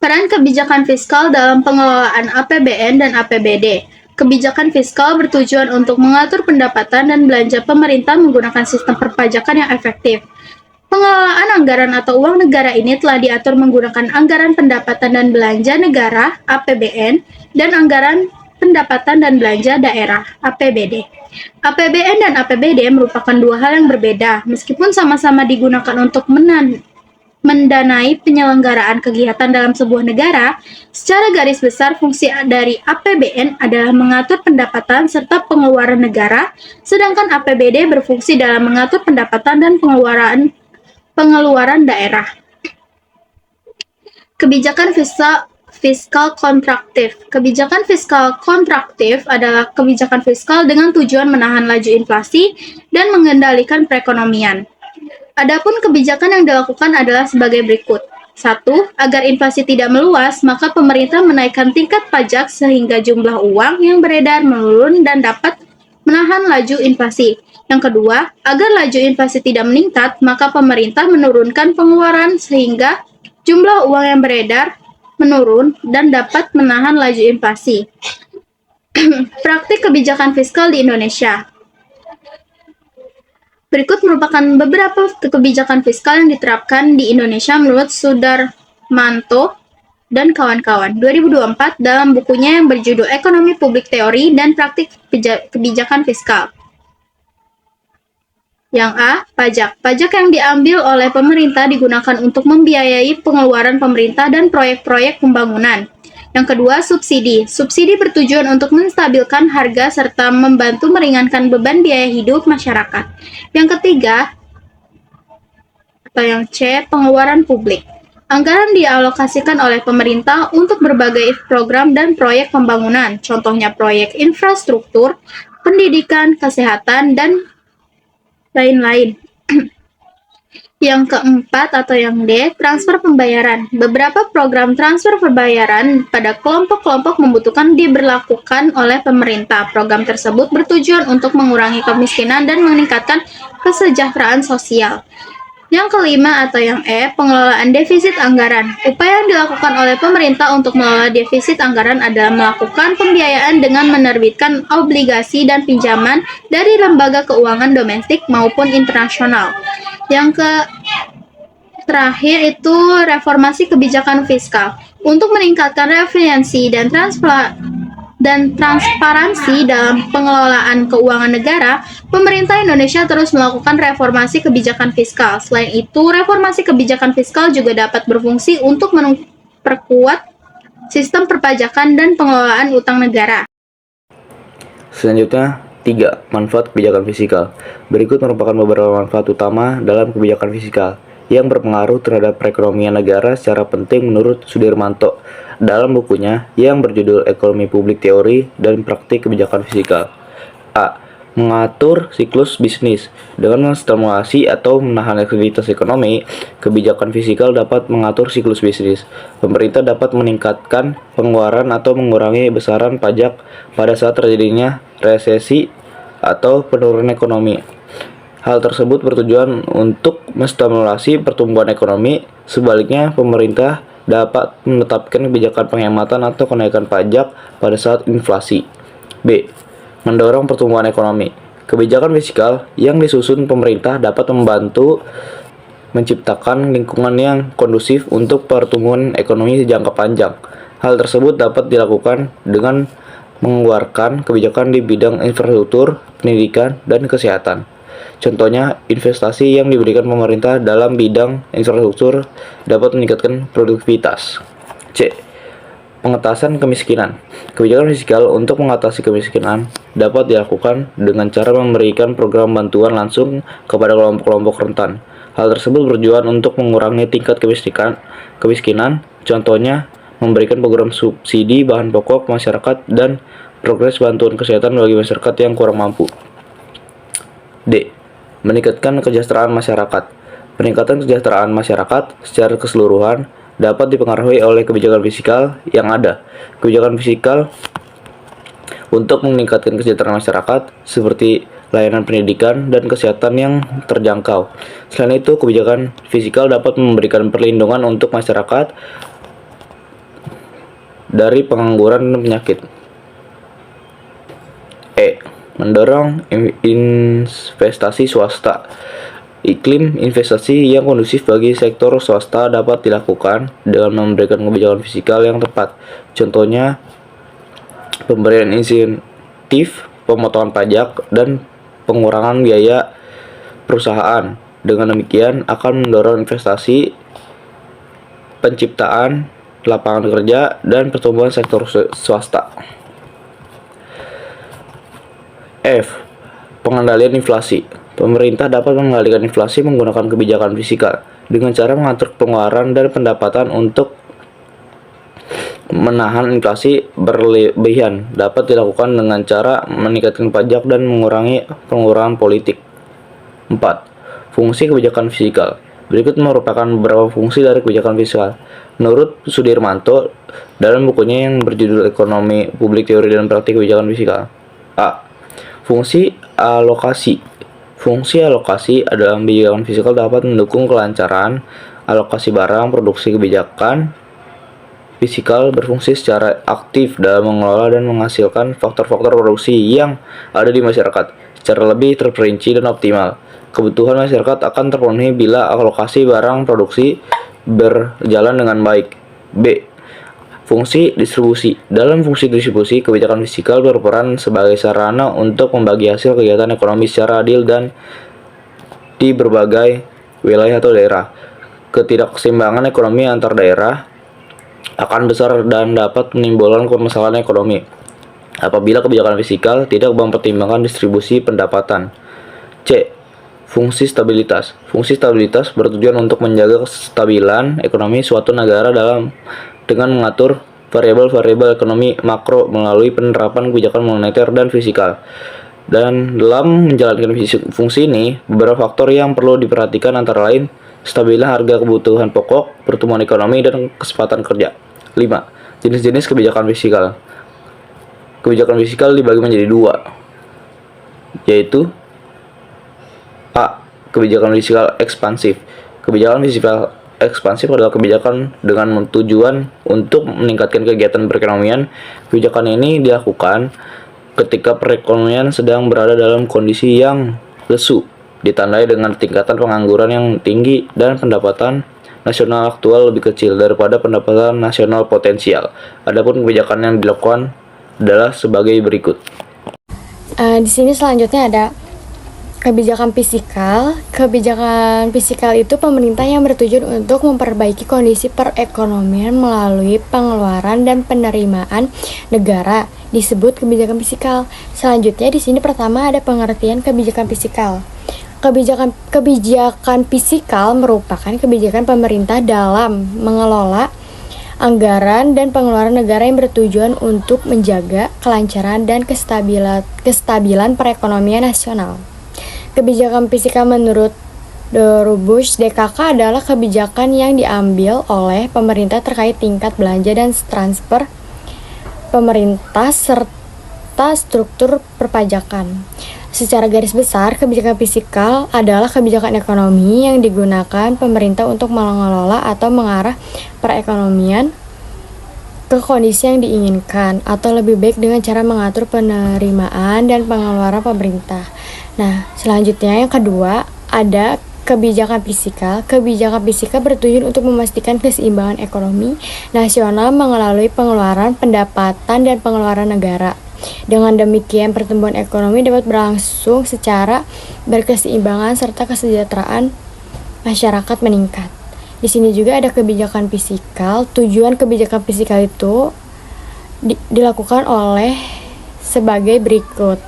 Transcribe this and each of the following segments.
Peran kebijakan fiskal dalam pengelolaan APBN dan APBD. Kebijakan fiskal bertujuan untuk mengatur pendapatan dan belanja pemerintah menggunakan sistem perpajakan yang efektif. Pengelolaan anggaran atau uang negara ini telah diatur menggunakan anggaran pendapatan dan belanja negara (APBN) dan anggaran pendapatan dan belanja daerah (APBD). APBN dan APBD merupakan dua hal yang berbeda, meskipun sama-sama digunakan untuk mendanai penyelenggaraan kegiatan dalam sebuah negara. Secara garis besar, fungsi dari APBN adalah mengatur pendapatan serta pengeluaran negara, sedangkan APBD berfungsi dalam mengatur pendapatan dan pengeluaran daerah. Kebijakan fiskal kontraktif. Kebijakan fiskal kontraktif adalah kebijakan fiskal dengan tujuan menahan laju inflasi dan mengendalikan perekonomian. Adapun kebijakan yang dilakukan adalah sebagai berikut. 1. Agar inflasi tidak meluas, maka pemerintah menaikkan tingkat pajak sehingga jumlah uang yang beredar menurun dan dapat menahan laju inflasi. Yang kedua, agar laju inflasi tidak meningkat, maka pemerintah menurunkan pengeluaran sehingga jumlah uang yang beredar menurun dan dapat menahan laju inflasi. Praktik kebijakan fiskal di Indonesia. Berikut merupakan beberapa kebijakan fiskal yang diterapkan di Indonesia menurut Sudarmanto dan kawan-kawan 2024 dalam bukunya yang berjudul Ekonomi Publik Teori dan Praktik Kebijakan Fiskal. Yang A. Pajak. Pajak yang diambil oleh pemerintah digunakan untuk membiayai pengeluaran pemerintah dan proyek-proyek pembangunan. Yang kedua, subsidi. Subsidi bertujuan untuk menstabilkan harga serta membantu meringankan beban biaya hidup masyarakat. Yang ketiga, atau yang C, pengeluaran publik. Anggaran dialokasikan oleh pemerintah untuk berbagai program dan proyek pembangunan, contohnya proyek infrastruktur, pendidikan, kesehatan, dan lain-lain. Yang keempat atau yang D, transfer pembayaran. Beberapa program transfer pembayaran pada kelompok-kelompok membutuhkan diberlakukan oleh pemerintah. Program tersebut bertujuan untuk mengurangi kemiskinan dan meningkatkan kesejahteraan sosial. Yang kelima atau yang E, pengelolaan defisit anggaran. Upaya yang dilakukan oleh pemerintah untuk mengelola defisit anggaran adalah melakukan pembiayaan dengan menerbitkan obligasi dan pinjaman dari lembaga keuangan domestik maupun internasional. Yang terakhir itu reformasi kebijakan fiskal. Untuk meningkatkan efisiensi dan transparansi dalam pengelolaan keuangan negara, pemerintah Indonesia terus melakukan reformasi kebijakan fiskal. Selain itu, reformasi kebijakan fiskal juga dapat berfungsi untuk memperkuat sistem perpajakan dan pengelolaan utang negara. Selanjutnya, 3. Manfaat kebijakan fiskal. Berikut merupakan beberapa manfaat utama dalam kebijakan fiskal yang berpengaruh terhadap perekonomian negara secara penting menurut Sudarmanto dalam bukunya yang berjudul Ekonomi Publik Teori dan Praktik Kebijakan Fiskal. A. Mengatur siklus bisnis. Dengan menstimulasi atau menahan aktivitas ekonomi, kebijakan fiskal dapat mengatur siklus bisnis. Pemerintah dapat meningkatkan pengeluaran atau mengurangi besaran pajak pada saat terjadinya resesi atau penurunan ekonomi. Hal tersebut bertujuan untuk menstimulasi pertumbuhan ekonomi. Sebaliknya, pemerintah dapat menetapkan kebijakan penghematan atau kenaikan pajak pada saat inflasi. B. Mendorong pertumbuhan ekonomi. Kebijakan fiskal yang disusun pemerintah dapat membantu menciptakan lingkungan yang kondusif untuk pertumbuhan ekonomi jangka panjang. Hal tersebut dapat dilakukan dengan mengeluarkan kebijakan di bidang infrastruktur, pendidikan, dan kesehatan. Contohnya, investasi yang diberikan pemerintah dalam bidang infrastruktur dapat meningkatkan produktivitas. C. Pengentasan kemiskinan. Kebijakan fiskal untuk mengatasi kemiskinan dapat dilakukan dengan cara memberikan program bantuan langsung kepada kelompok-kelompok rentan. Hal tersebut bertujuan untuk mengurangi tingkat kemiskinan, contohnya memberikan program subsidi bahan pokok masyarakat dan progres bantuan kesehatan bagi masyarakat yang kurang mampu. D. Meningkatkan kesejahteraan masyarakat. Peningkatan kesejahteraan masyarakat secara keseluruhan dapat dipengaruhi oleh kebijakan fiskal yang ada. Kebijakan fiskal untuk meningkatkan kesejahteraan masyarakat seperti layanan pendidikan dan kesehatan yang terjangkau. Selain itu, kebijakan fiskal dapat memberikan perlindungan untuk masyarakat dari pengangguran dan penyakit. Mendorong investasi swasta. Iklim investasi yang kondusif bagi sektor swasta dapat dilakukan dengan memberikan kebijakan fiskal yang tepat. Contohnya, pemberian insentif, pemotongan pajak, dan pengurangan biaya perusahaan. Dengan demikian akan mendorong investasi, penciptaan lapangan kerja, dan pertumbuhan sektor swasta. Pengendalian inflasi. Pemerintah dapat mengendalikan inflasi menggunakan kebijakan fiskal dengan cara mengatur pengeluaran dan pendapatan untuk menahan inflasi berlebihan. Dapat dilakukan dengan cara meningkatkan pajak dan mengurangi pengurangan politik. 4. Fungsi kebijakan fiskal. Berikut merupakan beberapa fungsi dari kebijakan fiskal. Menurut Sudirmanto dalam bukunya yang berjudul Ekonomi Publik, Teori dan Praktik Kebijakan Fiskal. Fungsi alokasi. Fungsi alokasi adalah kebijakan fiskal dapat mendukung kelancaran alokasi barang. Produksi kebijakan fiskal berfungsi secara aktif dalam mengelola dan menghasilkan faktor-faktor produksi yang ada di masyarakat secara lebih terperinci dan optimal. Kebutuhan masyarakat akan terpenuhi bila alokasi barang produksi berjalan dengan baik. Fungsi distribusi. Dalam fungsi distribusi, kebijakan fiskal berperan sebagai sarana untuk membagi hasil kegiatan ekonomi secara adil dan di berbagai wilayah atau daerah. Ketidakseimbangan ekonomi antar daerah akan besar dan dapat menimbulkan permasalahan ekonomi apabila kebijakan fiskal tidak mempertimbangkan distribusi pendapatan. Fungsi stabilitas. Fungsi stabilitas bertujuan untuk menjaga kestabilan ekonomi suatu negara dengan mengatur variabel-variabel ekonomi makro melalui penerapan kebijakan moneter dan fiskal. Dan dalam menjalankan fungsi ini, beberapa faktor yang perlu diperhatikan antara lain stabilnya harga kebutuhan pokok, pertumbuhan ekonomi, dan kesempatan kerja. 5. Jenis-jenis kebijakan fiskal. Kebijakan fiskal dibagi menjadi 2, yaitu kebijakan fiskal ekspansif. Kebijakan fiskal ekspansif adalah kebijakan dengan tujuan untuk meningkatkan kegiatan perekonomian. Kebijakan ini dilakukan ketika perekonomian sedang berada dalam kondisi yang lesu, ditandai dengan tingkatan pengangguran yang tinggi dan pendapatan nasional aktual lebih kecil daripada pendapatan nasional potensial. Adapun kebijakan yang dilakukan adalah sebagai berikut. Di sini selanjutnya ada kebijakan fiskal. Kebijakan fiskal itu pemerintah yang bertujuan untuk memperbaiki kondisi perekonomian melalui pengeluaran dan penerimaan negara disebut kebijakan fiskal. Selanjutnya di sini pertama ada pengertian kebijakan fiskal. Kebijakan fiskal merupakan kebijakan pemerintah dalam mengelola anggaran dan pengeluaran negara yang bertujuan untuk menjaga kelancaran dan kestabilan perekonomian nasional. Kebijakan fiskal menurut rumus DKK adalah kebijakan yang diambil oleh pemerintah terkait tingkat belanja dan transfer pemerintah serta struktur perpajakan. Secara garis besar, kebijakan fiskal adalah kebijakan ekonomi yang digunakan pemerintah untuk mengelola atau mengarah perekonomian ke kondisi yang diinginkan, atau lebih baik dengan cara mengatur penerimaan dan pengeluaran pemerintah. Nah, selanjutnya yang kedua ada kebijakan fiskal. Kebijakan fiskal bertujuan untuk memastikan keseimbangan ekonomi nasional melalui pengeluaran, pendapatan, dan pengeluaran negara. Dengan demikian, pertumbuhan ekonomi dapat berlangsung secara berkeseimbangan serta kesejahteraan masyarakat meningkat. Di sini juga ada kebijakan fiskal. Tujuan kebijakan fiskal itu dilakukan oleh sebagai berikut.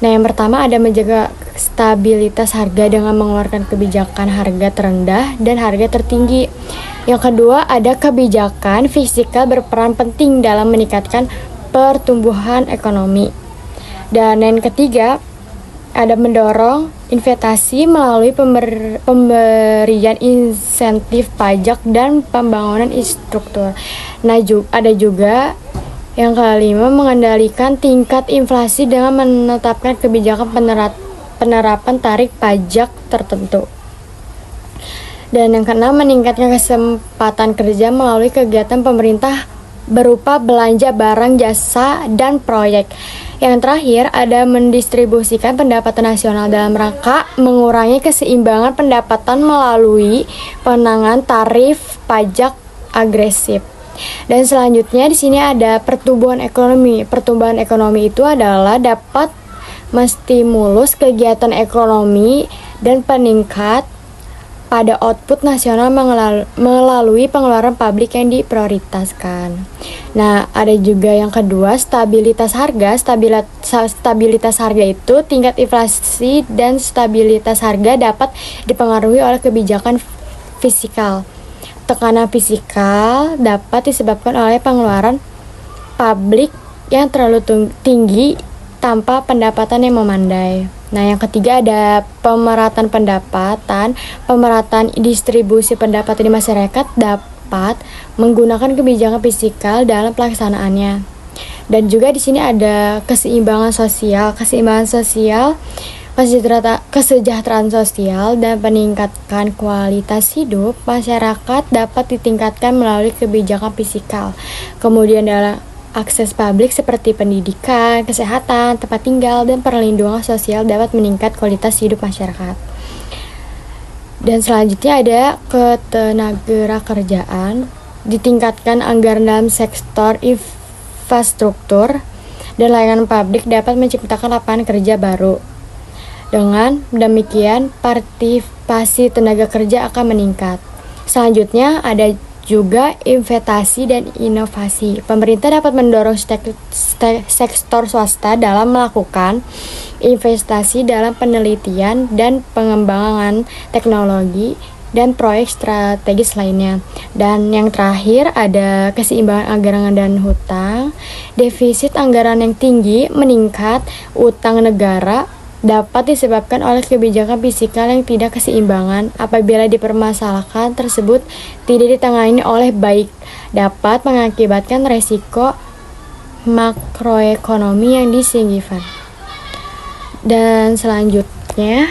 Nah, yang pertama ada menjaga stabilitas harga dengan mengeluarkan kebijakan harga terendah dan harga tertinggi. Yang kedua ada kebijakan fiskal berperan penting dalam meningkatkan pertumbuhan ekonomi. Dan yang ketiga ada mendorong investasi melalui pemberian insentif pajak dan pembangunan infrastruktur. Nah, ada juga yang kelima mengendalikan tingkat inflasi dengan menetapkan kebijakan penerapan tarif pajak tertentu. Dan yang keenam meningkatkan kesempatan kerja melalui kegiatan pemerintah berupa belanja barang, jasa, dan proyek. Yang terakhir ada mendistribusikan pendapatan nasional dalam rangka mengurangi keseimbangan pendapatan melalui pengenaan tarif pajak agresif. Dan selanjutnya di sini ada pertumbuhan ekonomi. Pertumbuhan ekonomi itu adalah dapat menstimulus kegiatan ekonomi dan peningkat pada output nasional melalui pengeluaran publik yang diprioritaskan. Nah, ada juga yang kedua, stabilitas harga. Stabilitas harga itu tingkat inflasi dan stabilitas harga dapat dipengaruhi oleh kebijakan fiskal. Tekanan fiskal dapat disebabkan oleh pengeluaran publik yang terlalu tinggi tanpa pendapatan yang memandai. Nah, yang ketiga ada pemerataan pendapatan. Pemerataan distribusi pendapatan di masyarakat dapat menggunakan kebijakan fiskal dalam pelaksanaannya. Dan juga di sini ada keseimbangan sosial. Keseimbangan sosial, kesejahteraan sosial dan peningkatan kualitas hidup masyarakat dapat ditingkatkan melalui kebijakan fiskal. Kemudian dalam akses publik seperti pendidikan, kesehatan, tempat tinggal, dan perlindungan sosial dapat meningkat kualitas hidup masyarakat. Dan selanjutnya ada ketenagakerjaan. Ditingkatkan anggaran dalam sektor infrastruktur dan layanan publik dapat menciptakan lapangan kerja baru. Dengan demikian, partisipasi tenaga kerja akan meningkat. Selanjutnya ada juga investasi dan inovasi. Pemerintah dapat mendorong sektor swasta dalam melakukan investasi dalam penelitian dan pengembangan teknologi dan proyek strategis lainnya. Dan yang terakhir ada keseimbangan anggaran dan hutang. Defisit anggaran yang tinggi meningkat, utang negara dapat disebabkan oleh kebijakan fiskal yang tidak keseimbangan. Apabila dipermasalahkan tersebut tidak ditangani oleh baik, dapat mengakibatkan resiko makroekonomi yang signifikan. Dan selanjutnya